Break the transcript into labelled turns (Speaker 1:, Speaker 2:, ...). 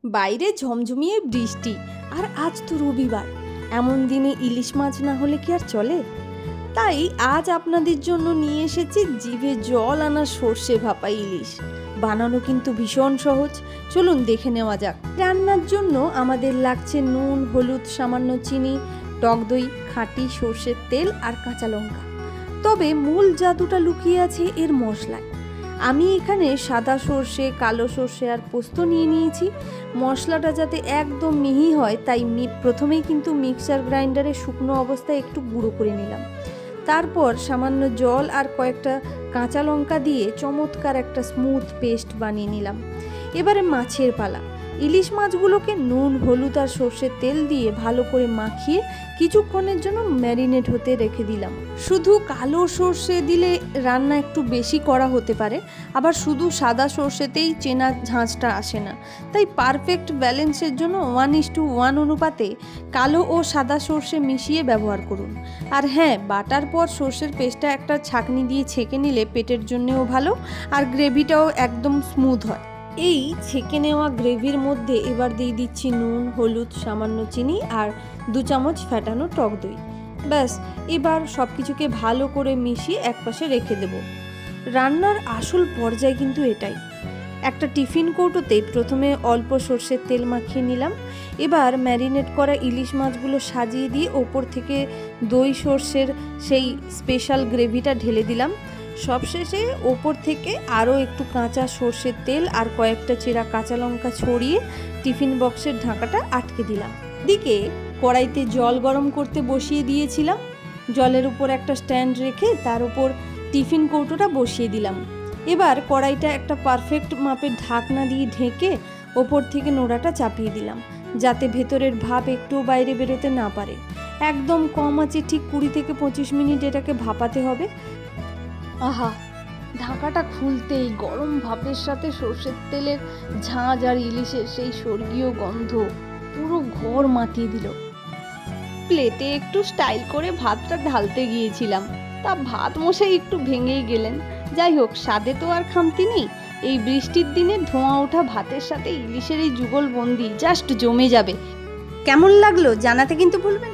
Speaker 1: বাইরে ঝমঝমিয়ে বৃষ্টি, আর আজ তো রবিবার। এমন দিনে ইলিশ মাছ না হলে কি আর চলে? তাই আজ আপনাদের জন্য নিয়ে এসেছি জিভে জল আনা সর্ষে ভাপা ইলিশ। বানানো কিন্তু ভীষণ সহজ, চলুন দেখে নেওয়া যাক। রান্নার জন্য আমাদের লাগছে নুন, হলুদ, সামান্য চিনি, টক দই, খাঁটি সর্ষের তেল আর কাঁচা লঙ্কা। তবে মূল জাদুটা লুকিয়ে আছে এর মশলায়। আমি এখানে সাদা সর্ষে, কালো সর্ষে আর পোস্ত নিয়ে নিয়েছি। মশলাটা যাতে একদম মিহি হয় তাই প্রথমেই কিন্তু মিক্সার গ্রাইন্ডারে শুকনো অবস্থায় একটু গুঁড়ো করে নিলাম। তারপর সামান্য জল আর কয়েকটা কাঁচা লঙ্কা দিয়ে চমৎকার একটা স্মুথ পেস্ট বানিয়ে নিলাম। এবারে মাছের পালা। ইলিশ মাছগুলোকে নুন, হলুদ আর সর্ষের তেল দিয়ে ভালো করে মাখিয়ে কিছুক্ষণের জন্য ম্যারিনেট হতে রেখে দিলাম। শুধু কালো সর্ষে দিলে রান্না একটু বেশি করা হতে পারে, আবার শুধু সাদা সর্ষেতেই চেনা ঝাঁঝটা আসে না। তাই পারফেক্ট ব্যালেন্সের জন্য 1:1 অনুপাতে কালো ও সাদা সর্ষে মিশিয়ে ব্যবহার করুন। আর হ্যাঁ, বাটার পর সর্ষের পেস্টটা একটা ছাঁকনি দিয়ে ছেঁকে নিলে পেটের জন্যেও ভালো, আর গ্রেভিটাও একদম স্মুথ হয়। এই ছেঁকে নেওয়া গ্রেভির মধ্যে এবার দিয়ে দিচ্ছি নুন, হলুদ, সামান্য চিনি আর 2 চামচ ফ্যাটানো টক দই। ব্যাস, এবার সব কিছুকে ভালো করে মিশিয়ে একপাশে রেখে দেব। রান্নার আসল পর্যায় কিন্তু এটাই। একটা টিফিন কৌটোতে প্রথমে অল্প সর্ষের তেল মাখিয়ে নিলাম। এবার ম্যারিনেট করা ইলিশ মাছগুলো সাজিয়ে দিয়ে ওপর থেকে দই সর্ষের সেই স্পেশাল গ্রেভিটা ঢেলে দিলাম। সবশেষে ওপর থেকে আরও একটু কাঁচা সর্ষের তেল আর কয়েকটা চেরা কাঁচা লঙ্কা ছড়িয়ে টিফিন বক্সের ঢাকাটা আটকে দিলাম। দিকে কড়াইতে জল গরম করতে বসিয়ে দিয়েছিলাম। জলের উপর একটা স্ট্যান্ড রেখে তার উপর টিফিন কৌটোটা বসিয়ে দিলাম। এবার কড়াইটা একটা পারফেক্ট মাপের ঢাকনা দিয়ে ঢেকে ওপর থেকে নোড়াটা চাপিয়ে দিলাম, যাতে ভেতরের ভাপ একটু বাইরে বেরোতে না পারে। একদম কম আঁচে ঠিক 20 থেকে 25 মিনিট এটাকে ভাপাতে হবে। আহা, ঢাকাটা খুলতেই গরম ভাপের সাথে সর্ষের তেলের ঝাঁঝ আর ইলিশের সেই স্বর্গীয় গন্ধ পুরো ঘর মাতিয়ে দিল। প্লেটে একটু স্টাইল করে ভাতটা ঢালতে গিয়েছিলাম, তা ভাত মশাই একটু ভেঙেই গেলেন। যাই হোক, স্বাদে তো আর খামতি নেই। এই বৃষ্টির দিনে ধোঁয়া ওঠা ভাতের সাথে ইলিশের এই যুগলবন্দি জাস্ট জমে যাবে। কেমন লাগলো জানাতে কিন্তু ভুলবেন না।